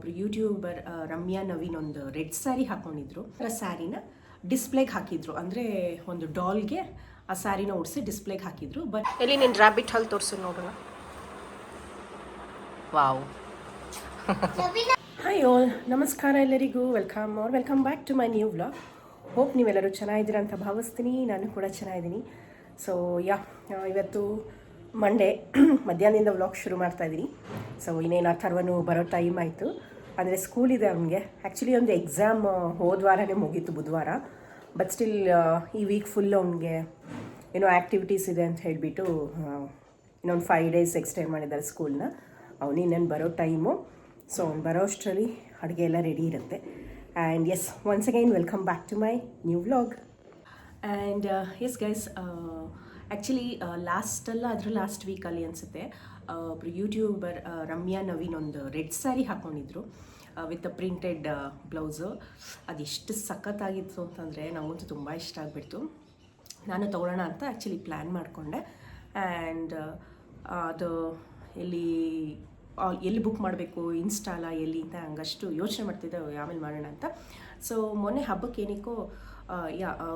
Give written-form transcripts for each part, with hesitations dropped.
ಒಬ್ರು ಯೂಟ್ಯೂಬರ್ ರಮ್ಯಾ ನವೀನ್ ಒಂದು ರೆಡ್ ಸ್ಯಾರಿ ಹಾಕೊಂಡಿದ್ರು. ಆ ಸ್ಯಾರಿನ ಡಿಸ್ಪ್ಲೇಗೆ ಹಾಕಿದ್ರು, ಅಂದರೆ ಒಂದು ಡಾಲ್ಗೆ ಆ ಸ್ಯಾರಿನ ಉಡಿಸಿ ಡಿಸ್ಪ್ಲೇಗೆ ಹಾಕಿದ್ರು. ಬಟ್ ಎಲ್ಲಿ ನೀನು ರ್ಯಾಬಿಟ್ ಹಾಲ್ ತೋರಿಸು ನೋಡೋಣ. ವಾವ್. ಹಾಯ್ ಆಲ್, ನಮಸ್ಕಾರ ಎಲ್ಲರಿಗೂ. Welcome back to my new vlog. Hope ನೀವೆಲ್ಲರೂ ಚೆನ್ನಾಗಿದ್ದೀರಾ ಅಂತ ಭಾವಿಸ್ತೀನಿ. ನಾನು ಕೂಡ ಚೆನ್ನಾಗಿದ್ದೀನಿ. ಸೊ ಇವತ್ತು ಮಂಡೇ ಮಧ್ಯಾಹ್ನದಿಂದ ವ್ಲಾಗ್ ಶುರು ಮಾಡ್ತಾ ಇದ್ದೀನಿ. ಸೊ ಇನ್ನೇನು ಅಥರ್ವನು ಬರೋ ಟೈಮ್ ಆಯಿತು. ಅಂದರೆ ಸ್ಕೂಲ್ ಇದೆ ಅವನಿಗೆ. ಆ್ಯಕ್ಚುಲಿ ಒಂದು ಎಕ್ಸಾಮ್ ಹೋದ ವಾರನೇ ಮುಗೀತು, ಬುಧವಾರ. ಬಟ್ ಸ್ಟಿಲ್ ಈ ವೀಕ್ ಫುಲ್ ಅವನಿಗೆ ಏನೋ ಆ್ಯಕ್ಟಿವಿಟೀಸ್ ಇದೆ ಅಂತ ಹೇಳಿಬಿಟ್ಟು ಇನ್ನೊಂದು 5 days ಎಕ್ಸ್ಟೆಂಡ್ ಮಾಡಿದ್ದಾರೆ ಸ್ಕೂಲ್ನ. ಅವನು ಇನ್ನೇನು ಬರೋ ಟೈಮು. ಸೊ ಅವ್ನು ಬರೋ ಅಷ್ಟರಲ್ಲಿ ಅಡುಗೆ ಎಲ್ಲ ರೆಡಿ ಇರುತ್ತೆ. And yes, once again welcome back to my new vlog. And yes guys, actually last ವೀಕಲ್ಲಿ ಅನಿಸುತ್ತೆ ಒಬ್ರು ಯೂಟ್ಯೂಬರ್ ರಮ್ಯಾ ನವೀನ್ ಒಂದು ರೆಡ್ ಸ್ಯಾರಿ ಹಾಕ್ಕೊಂಡಿದ್ರು ವಿತ್ ಪ್ರಿಂಟೆಡ್ ಬ್ಲೌಸು. ಅದೆಷ್ಟು ಸಖತ್ತಾಗಿತ್ತು ಅಂತಂದರೆ ನನಗಂತೂ ತುಂಬ ಇಷ್ಟ ಆಗಿಬಿಡ್ತು. ನಾನು ತೊಗೊಳ್ಳೋಣ ಅಂತ ಆ್ಯಕ್ಚುಲಿ ಪ್ಲ್ಯಾನ್ ಮಾಡಿಕೊಂಡೆ. ಆ್ಯಂಡ್ ಅದು ಎಲ್ಲಿ ಬುಕ್ ಮಾಡಬೇಕು, ಇನ್ಸ್ಟಾಲ ಎಲ್ಲಿ ಅಂತ ಹಂಗಷ್ಟು ಯೋಚನೆ ಮಾಡ್ತಿದ್ದೆ, ಆಮೇಲೆ ಮಾಡೋಣ ಅಂತ. ಸೊ ಮೊನ್ನೆ ಹಬ್ಬಕ್ಕೆ ಏನಕ್ಕೋ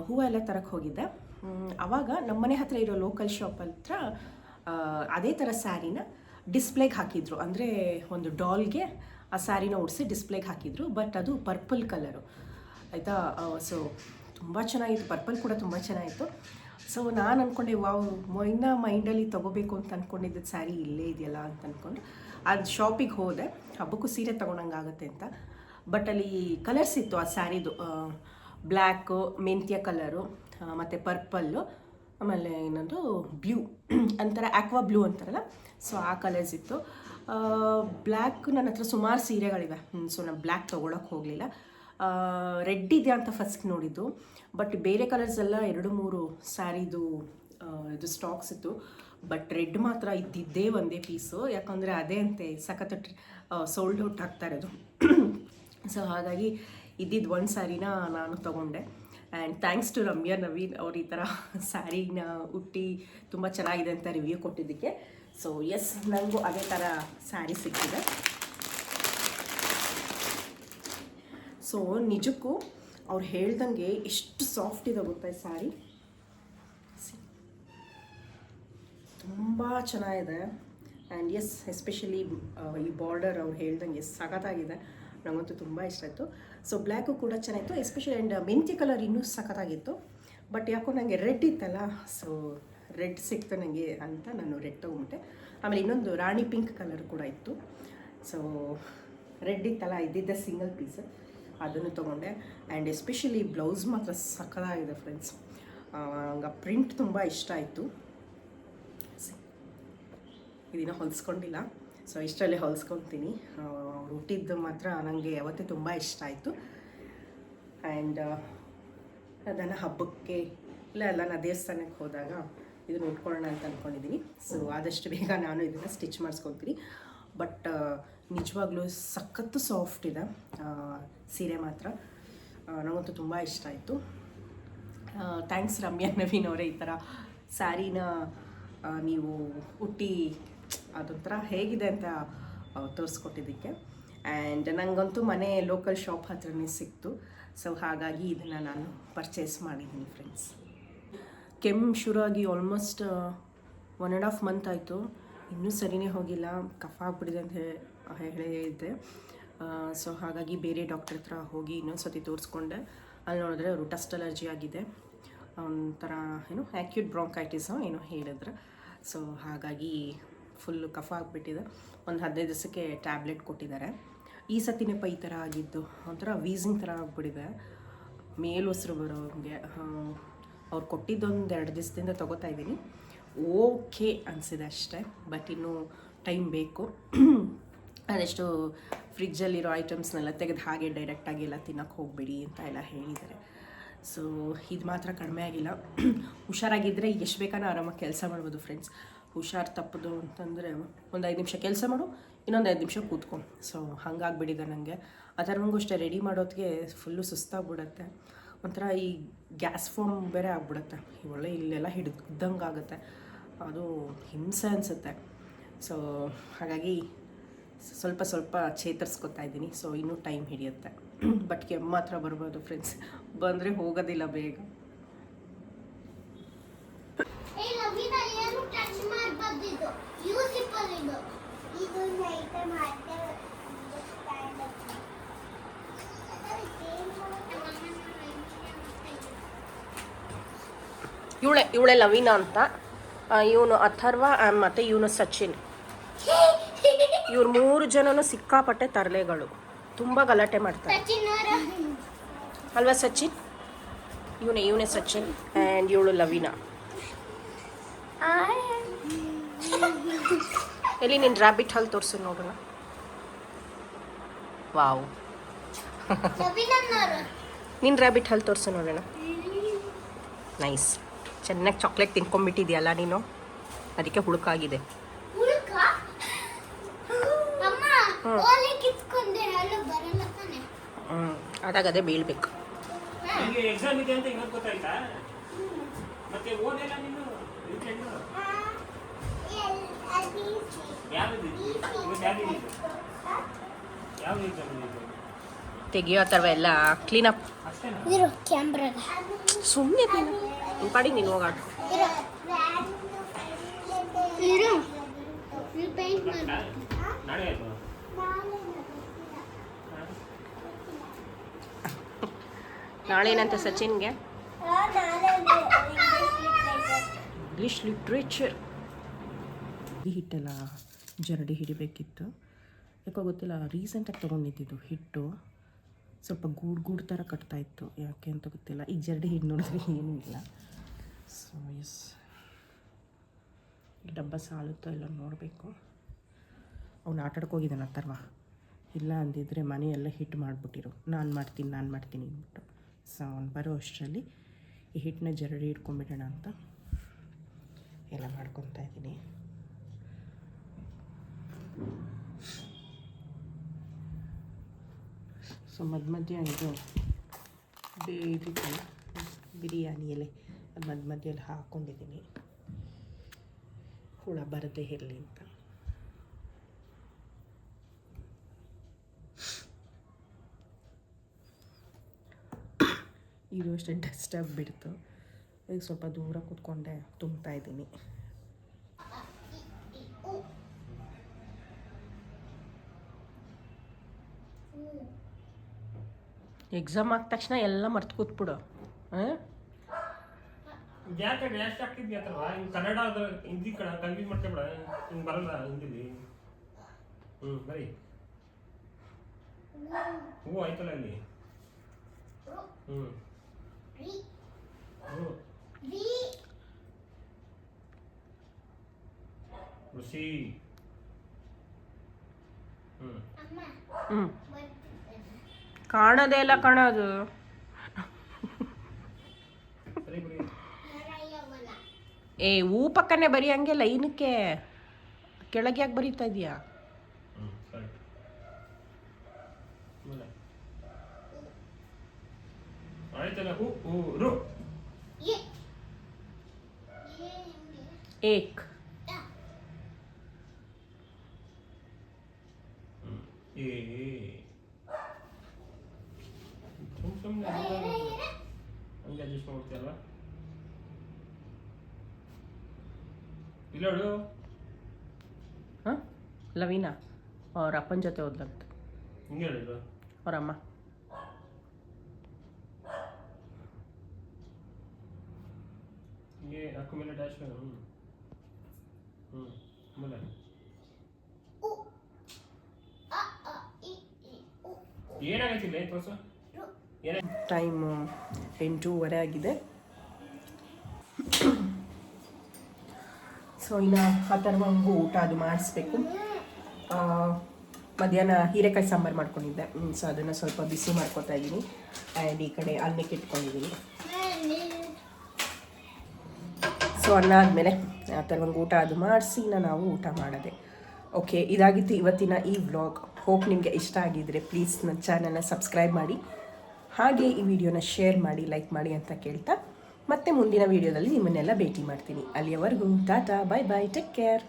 ಹೂವು ಎಲ್ಲ ತರಕ್ಕೆ ಹೋಗಿದ್ದೆ. ಆವಾಗ ನಮ್ಮ ಮನೆ ಹತ್ತಿರ ಇರೋ ಲೋಕಲ್ ಶಾಪ್ ಹತ್ರ ಅದೇ ಥರ ಸ್ಯಾರಿನ ಡಿಸ್ಪ್ಲೇಗೆ ಹಾಕಿದ್ರು, ಅಂದರೆ ಒಂದು ಡಾಲ್ಗೆ ಆ ಸ್ಯಾರಿನ ಉಡಿಸಿ ಡಿಸ್ಪ್ಲೇಗೆ ಹಾಕಿದ್ರು. ಬಟ್ ಅದು ಪರ್ಪಲ್ ಕಲರು ಆಯಿತಾ. ಸೊ ತುಂಬ ಚೆನ್ನಾಗಿತ್ತು, ಪರ್ಪಲ್ ಕೂಡ ತುಂಬ ಚೆನ್ನಾಗಿತ್ತು. ಸೊ ನಾನು ಅಂದ್ಕೊಂಡೆ ಮೈಂಡಲ್ಲಿ ತೊಗೋಬೇಕು ಅಂತ ಅಂದ್ಕೊಂಡಿದ್ದು ಸ್ಯಾರಿ ಇಲ್ಲೇ ಇದೆಯಲ್ಲ ಅಂತ ಅಂದ್ಕೊಂಡು ಅದು ಶಾಪಿಗೆ ಹೋದೆ. ಹಬ್ಬಕ್ಕೂ ಸೀರೆ ತೊಗೊಂಡಂಗಾಗುತ್ತೆ ಅಂತ. ಬಟ್ ಅಲ್ಲಿ ಕಲರ್ಸ್ ಇತ್ತು ಆ ಸ್ಯಾರಿದು, ಬ್ಲ್ಯಾಕು, ಮೆಂತ್ಯ ಕಲರು, ಮತ್ತು ಪರ್ಪಲ್ಲು, ಆಮೇಲೆ ಇನ್ನೊಂದು ಬ್ಲೂ ಅಂತಾರೆ, ಆಕ್ವಾ ಬ್ಲೂ ಅಂತಾರಲ್ಲ, ಸೊ ಆ ಕಲರ್ಸ್ ಇತ್ತು. ಬ್ಲ್ಯಾಕ್ ನನ್ನ ಹತ್ರ ಸುಮಾರು ಸೀರೆಗಳಿವೆ. ಸೊ ನಾನು ಬ್ಲ್ಯಾಕ್ ತೊಗೊಳಕ್ಕೆ ಹೋಗಲಿಲ್ಲ. ರೆಡ್ ಇದೆ ಅಂತ ಫಸ್ಟ್ ನೋಡಿದ್ದು. ಬಟ್ ಬೇರೆ ಕಲರ್ಸ್ ಎಲ್ಲ 2-3 ಸ್ಯಾರಿದು ಇದು ಸ್ಟಾಕ್ಸ್ ಇತ್ತು. ಬಟ್ ರೆಡ್ ಮಾತ್ರ ಇದ್ದಿದ್ದೇ ಒಂದೇ ಪೀಸು, ಯಾಕಂದರೆ ಅದೇ ಅಂತೆ ಸಖತ್ ಸೋಲ್ಡ್ ಔಟ್ ಆಗ್ತಾ ಇರೋದು. ಸೊ ಹಾಗಾಗಿ ಇದ್ದಿದ್ದು ಒಂದು ಸ್ಯಾರಿನ ನಾನು ತೊಗೊಂಡೆ. And thanks to Ramya Naveen, ಅವ್ರು ಈ ಥರ ಸ್ಯಾರಿನ ಉಟ್ಟಿ ತುಂಬ ಚೆನ್ನಾಗಿದೆ ಅಂತ ರಿವ್ಯೂ ಕೊಟ್ಟಿದ್ದಕ್ಕೆ. ಸೊ ಎಸ್, ನನಗೂ ಅದೇ ಥರ ಸ್ಯಾರಿ ಸಿಕ್ಕಿದೆ. ಸೊ ನಿಜಕ್ಕೂ ಅವ್ರು ಹೇಳ್ದಂಗೆ ಎಷ್ಟು ಸಾಫ್ಟ್ ಇದೆ ಗೊತ್ತಾ ಈ ಸ್ಯಾರಿ, ತುಂಬ ಚೆನ್ನಾಗಿದೆ. ಆ್ಯಂಡ್ ಎಸ್, ಎಸ್ಪೆಷಲಿ ಈ ಬಾರ್ಡರ್ ಅವ್ರು ಹೇಳ್ದಂಗೆ ಸಖತ್ತಾಗಿದೆ, ನನಗಂತೂ ತುಂಬ ಇಷ್ಟ ಆಯಿತು. ಸೊ ಬ್ಲ್ಯಾಕು ಕೂಡ ಚೆನ್ನಾಗಿತ್ತು ಎಸ್ಪೆಷಲಿ. ಆ್ಯಂಡ್ ಮೆಂತ್ಯ ಕಲರ್ ಇನ್ನೂ ಸಖತ್ತಾಗಿತ್ತು. ಬಟ್ ಯಾಕೋ ನನಗೆ ರೆಡ್ ಇತ್ತಲ್ಲ, ಸೊ ರೆಡ್ ಸಿಕ್ತು ನನಗೆ ಅಂತ ನಾನು ರೆಡ್ ತೊಗೊಂಬಿಟ್ಟೆ. ಆಮೇಲೆ ಇನ್ನೊಂದು ರಾಣಿ ಪಿಂಕ್ ಕಲರ್ ಕೂಡ ಇತ್ತು. ಸೊ ರೆಡ್ ಇತ್ತಲ್ಲ, ಇದ್ದಿದ್ದ ಸಿಂಗಲ್ ಪೀಸ್, ಅದನ್ನು ತೊಗೊಂಡೆ. ಆ್ಯಂಡ್ ಎಸ್ಪೆಷಲಿ ಬ್ಲೌಸ್ ಮಾತ್ರ ಸಖತ್ತಾಗಿದೆ ಫ್ರೆಂಡ್ಸ್. ನಂಗೆ ಪ್ರಿಂಟ್ ತುಂಬ ಇಷ್ಟ ಆಯಿತು. ಇದನ್ನು ಹೊಲಿಸ್ಕೊಂಡಿಲ್ಲ, ಸೊ ಇಷ್ಟರಲ್ಲೇ ಹೊಲಿಸ್ಕೊತೀನಿ. ಹುಟ್ಟಿದ್ದು ಮಾತ್ರ ನನಗೆ ಯಾವತ್ತೂ ತುಂಬ ಇಷ್ಟ ಆಯಿತು. ಆ್ಯಂಡ್ ಅದನ್ನು ಹಬ್ಬಕ್ಕೆ ಇಲ್ಲ ನಾನು ದೇವಸ್ಥಾನಕ್ಕೆ ಹೋದಾಗ ಇದನ್ನು ಉಟ್ಕೊಳ್ಳೋಣ ಅಂತ ಅಂದ್ಕೊಂಡಿದ್ದೀನಿ. ಸೊ ಆದಷ್ಟು ಬೇಗ ನಾನು ಇದನ್ನು ಸ್ಟಿಚ್ ಮಾಡಿಸ್ಕೊತೀನಿ. ಬಟ್ ನಿಜವಾಗ್ಲೂ ಸಖತ್ತು ಸಾಫ್ಟ್ ಇದೆ ಸೀರೆ ಮಾತ್ರ, ನನಗಂತೂ ತುಂಬ ಇಷ್ಟ ಆಯಿತು. ಥ್ಯಾಂಕ್ಸ್ ರಮ್ಯಾ ನವೀನ್ ಅವರೇ, ಈ ಥರ ಸ್ಯಾರಿನ ನೀವು ಉಟ್ಟಿ ಅದೊಂಥರ ಹೇಗಿದೆ ಅಂತ ತೋರಿಸ್ಕೊಟ್ಟಿದ್ದಕ್ಕೆ. ಆ್ಯಂಡ್ ನನಗಂತೂ ಮನೆ ಲೋಕಲ್ ಶಾಪ್ ಹತ್ರನೇ ಸಿಕ್ತು. ಸೊ ಹಾಗಾಗಿ ಇದನ್ನು ನಾನು ಪರ್ಚೇಸ್ ಮಾಡಿದ್ದೀನಿ ಫ್ರೆಂಡ್ಸ್. ಕೆಮ್ಮು ಶುರು ಆಗಿ ಆಲ್ಮೋಸ್ಟ್ 1.5 month ಆಯಿತು, ಇನ್ನೂ ಸರಿಯೇ ಹೋಗಿಲ್ಲ. ಕಫ ಆಗ್ಬಿಟ್ಟಿದೆ ಅಂತ ಹೇಳಿದ್ದೆ. ಸೊ ಹಾಗಾಗಿ ಬೇರೆ ಡಾಕ್ಟರ್ ಹತ್ರ ಹೋಗಿ ಇನ್ನೊಂದು ಸತಿ ತೋರಿಸ್ಕೊಂಡೆ. ಅಲ್ಲಿ ನೋಡಿದ್ರೆ ಅವರು ಡಸ್ಟ್ ಅಲರ್ಜಿ ಆಗಿದೆ, ಒಂಥರ ಆ್ಯಕ್ಯೂಟ್ ಬ್ರಾಂಕೈಟಿಸು ಏನೋ ಹೇಳಿದ್ರು. ಸೊ ಹಾಗಾಗಿ ಫುಲ್ಲು ಕಫ ಆಗಿಬಿಟ್ಟಿದೆ. ಒಂದು 15 ದಿವಸಕ್ಕೆ ಟ್ಯಾಬ್ಲೆಟ್ ಕೊಟ್ಟಿದ್ದಾರೆ. ಈ ಸತಿನಪ್ಪ ಈ ಥರ ಆಗಿದ್ದು, ಒಂಥರ ವೀಸಿಂಗ್ ಥರ ಆಗಿಬಿಟ್ಟಿದೆ, ಮೇಲುಸಿರು ಬರೋಂಗೆ. ಅವ್ರು ಕೊಟ್ಟಿದ್ದೊಂದು 2 ದಿವಸದಿಂದ ತೊಗೋತಾ ಇದ್ದೀನಿ. ಓಕೆ ಅನಿಸಿದೆ ಅಷ್ಟೇ, ಬಟ್ ಇನ್ನೂ ಟೈಮ್ ಬೇಕು. ಅದೆಷ್ಟು ಫ್ರಿಜ್ಜಲ್ಲಿರೋ ಐಟಮ್ಸ್ನೆಲ್ಲ ತೆಗೆದು ಹಾಗೆ ಡೈರೆಕ್ಟಾಗಿ ಎಲ್ಲ ತಿನ್ನೋಕ್ಕೆ ಹೋಗಬೇಡಿ ಅಂತ ಎಲ್ಲ ಹೇಳಿದ್ದಾರೆ. ಸೊ ಇದು ಮಾತ್ರ ಕಡಿಮೆ ಆಗಿಲ್ಲ. ಹುಷಾರಾಗಿದ್ದರೆ ಎಷ್ಟು ಬೇಕಾದ್ರೂ ಆರಾಮಾಗಿ ಕೆಲಸ ಮಾಡ್ಬೋದು ಫ್ರೆಂಡ್ಸ್. ಹುಷಾರು ತಪ್ಪದು ಅಂತಂದರೆ ಒಂದು 5 ನಿಮಿಷ ಕೆಲಸ ಮಾಡು, ಇನ್ನೊಂದು 5 ನಿಮಿಷ ಕೂತ್ಕೊ. ಸೊ ಹಂಗಾಗಿಬಿಟ್ಟಿದೆ ನನಗೆ. ಅದರಂಗೂ ಅಷ್ಟೇ ರೆಡಿ ಮಾಡೋತ್ತಿಗೆ ಫುಲ್ಲು ಸುಸ್ತಾಗ್ಬಿಡುತ್ತೆ, ಒಂಥರ ಈ ಗ್ಯಾಸ್ ಫಾರ್ಮ್ ಬೇರೆ ಆಗ್ಬಿಡುತ್ತೆ, ಒಳ್ಳೆ ಇಲ್ಲೆಲ್ಲ ಹಿಡ್ದಂಗೆ ಆಗುತ್ತೆ, ಅದು ಹಿಂಸೆ ಅನಿಸುತ್ತೆ. ಸೊ ಹಾಗಾಗಿ ಸ್ವಲ್ಪ ಸ್ವಲ್ಪ ಚೇತರಿಸ್ಕೊತಾ ಇದ್ದೀನಿ. ಸೊ ಇನ್ನೂ ಟೈಮ್ ಹಿಡಿಯುತ್ತೆ. ಬಟ್ ಕೆಮ್ಮು ಮಾತ್ರ ಬರ್ಬೋದು ಫ್ರೆಂಡ್ಸ್, ಬಂದರೆ ಹೋಗೋದಿಲ್ಲ ಬೇಗ. ಇವಳೆ ಲವೀನಾ ಅಂತ, ಇವನು ಅಥರ್ವ ಮತ್ತು ಇವನು ಸಚಿನ್. ಇವ್ರು 3 ಜನನು ಸಿಕ್ಕಾಪಟ್ಟೆ ತರಲೆಗಳು, ತುಂಬ ಗಲಾಟೆ ಮಾಡ್ತಾರೆ ಅಲ್ವಾ ಸಚಿನ್? ಇವನೇ ಸಚಿನ್ ಆ್ಯಂಡ್ ಇವಳು ಲವೀನಾ. ಎಲ್ಲಿ ನಿನ್ನ ರ್ಯಾಬಿಟ್ ಹಾಲ್ ತೋರಿಸು ನೋಡೋಣ. ವಾವ್, ನಿನ್ನ ರ್ಯಾಬಿಟ್ ಹಾಲ್ ತೋರಿಸು ನೋಡೋಣ. ನೈಸ್, ಚೆನ್ನಾಗಿ ಚಾಕ್ಲೇಟ್ ತಿನ್ಕೊಂಡ್ಬಿಟ್ಟಿದ್ಯಲ್ಲ ನೀನು, ಅದಕ್ಕೆ ಹುಡುಕಾಗಿದೆ. ಆದಾಗ ಅದೇ ಬೀಳ್ಬೇಕು. ತೆಗಿಯೋ ಥರ ಎಲ್ಲ ಕ್ಲೀನಪ್ ಸುಮ್ಮನೆ ಪಾಡಿ ನೀನು ಹೋಗಾಡ. ನಾಳೆ ಏನಂತ ಸಚಿನ್ಗೆ? English literature. ಹಿಟ್ಟೆಲ್ಲ ಜರಡಿ ಹಿಡಿಬೇಕಿತ್ತು, ಯಾಕೋ ಗೊತ್ತಿಲ್ಲ, ರೀಸೆಂಟಾಗಿ ತೊಗೊಂಡಿದ್ದು ಹಿಟ್ಟು ಸ್ವಲ್ಪ ಗೂಡು ಥರ ಕಟ್ತಾಯಿತ್ತು, ಯಾಕೆ ಅಂತ ಗೊತ್ತಿಲ್ಲ. ಈಗ ಜರಡಿ ಹಿಟ್ಟು ನೋಡಿದ್ರೆ ಏನೂ ಇಲ್ಲ. ಸೊ ಎಸ್, ಈ ಡಬ್ಬ ಸಾಲುತ್ತೋ ಇಲ್ಲ ನೋಡಬೇಕು. ಅವ್ನು ಆಟಾಡ್ಕೋಗಿದ್ದಾನೆ ಅಥರ್ವ, ಇಲ್ಲ ಅಂದಿದ್ರೆ ಮನೆಯೆಲ್ಲ ಹಿಟ್ಟು ಮಾಡಿಬಿಟ್ಟಿರು, ನಾನು ಮಾಡ್ತೀನಿ ಅಂದ್ಬಿಟ್ಟು. ಸೊ ಅವ್ನು ಬರೋ ಅಷ್ಟರಲ್ಲಿ ಈ ಹಿಟ್ಟನ್ನ ಜರಡಿ ಇಟ್ಕೊಂಡ್ಬಿಡೋಣ ಅಂತ ಎಲ್ಲ ಮಾಡ್ಕೊತಾ ಇದ್ದೀನಿ. ಸೊ ಮಧ್ಯ ಇದು ಬೇಯಿಬಿಟ್ಟು ಬಿರಿಯಾನಿ ಎಲೆ ಅದು ಮಧ್ಯದಲ್ಲಿ ಹಾಕ್ಕೊಂಡಿದ್ದೀನಿ, ಹುಳ ಬರದೇ ಇರಲಿ ಅಂತ. ಇದು ಅಷ್ಟೇ ಡಸ್ಟಾಗಿ ಬಿಡ್ತು, ಈಗ ಸ್ವಲ್ಪ ದೂರ ಕೂತ್ಕೊಂಡೆ ತುಂಬ್ತಾ ಇದ್ದೀನಿ. ಎಕ್ಸಾಮ್ ಆದ ತಕ್ಷಣ ಎಲ್ಲ ಮರ್ತು ಕೂತ್ಬಿಡು. ಕನ್ನಡ ಹಿಂದಿ ಕನ್ಫ್ಯೂಸ್ ಮಾಡ್ಕೊಬೇಡ, ಹಿಂಗೆ ಬರಲ್ಲ ಹಿಂದಿಲಿ. ಬರೀ ಹೂ ಆಯ್ತಲ್ಲ ಅಲ್ಲಿ. ಋಷಿ ಕಾಣೋದೇ ಇಲ್ಲ ಕಾಣೋದು. ಏ ಹೂ ಪಕ್ಕನೇ ಬರೀ ಹಂಗೆ ಲೈನಕ್ಕೆ, ಕೆಳಗೆ ಯಾಕೆ ಬರೀತಾ ಇದೀಯಾ? ಏಕ್ ಹಂಗೆ ಅಡ್ಜಸ್ಟ್ ಮಾಡ್ತೀಯಲ್ಲ. ಇಲ್ಲ ಹಾಂ, ಲವೀನಾ ಅವ್ರ ಅಪ್ಪನ ಜೊತೆ ಹೋದ್ಲಂತ. ಹಿಂಗೆ ಹೇಳಿದ್ರು ಅವರಮ್ಮ. ಹಿಂಗೆ ಅಕ್ಕ ಮೇಲೆ ಡ್ಯಾಶ್. ಆಮೇಲೆ ಏನಾಗೈತಿಲ್ಲ ತೋರ್ಸು. ಟೈಮು 8:30 ಆಗಿದೆ. ಸೊ ಇನ್ನು ಅಥರ್ವಂಗೂ ಊಟ ಅದು ಮಾಡಿಸ್ಬೇಕು. ಮಧ್ಯಾಹ್ನ ಹೀರೆಕಾಯಿ ಸಾಂಬಾರು ಮಾಡ್ಕೊಂಡಿದ್ದೆ, ಸೊ ಅದನ್ನು ಸ್ವಲ್ಪ ಬಿಸಿ ಮಾಡ್ಕೊತಾ ಇದ್ದೀನಿ. ಆ್ಯಂಡ್ ಈ ಕಡೆ ಅನ್ನಕ್ಕೆ ಇಟ್ಕೊಂಡಿದ್ದೀನಿ. ಸೊ ಅನ್ನ ಆದಮೇಲೆ ಅಥರ್ವಂಗೆ ಊಟ ಅದು ಮಾಡಿಸಿ ನಾವು ಊಟ ಮಾಡೋದೆ. ಓಕೆ, ಇದಾಗಿತ್ತು ಇವತ್ತಿನ ಈ ವ್ಲಾಗ್. ಹೋಪ್ ನಿಮಗೆ ಇಷ್ಟ ಆಗಿದ್ದರೆ ಪ್ಲೀಸ್ ನನ್ನ ಚಾನಲ್ನ ಸಬ್ಸ್ಕ್ರೈಬ್ ಮಾಡಿ, ಹಾಗೆ ಈ ವಿಡಿಯೋನ ಶೇರ್ ಮಾಡಿ, ಲೈಕ್ ಮಾಡಿ ಅಂತ ಕೇಳ್ತಾ ಮತ್ತೆ ಮುಂದಿನ ವಿಡಿಯೋದಲ್ಲಿ ನಿಮ್ಮನ್ನೆಲ್ಲ ಭೇಟಿ ಮಾಡ್ತೀನಿ. ಅಲ್ಲಿಯವರೆಗೂ Tata, bye bye, take care.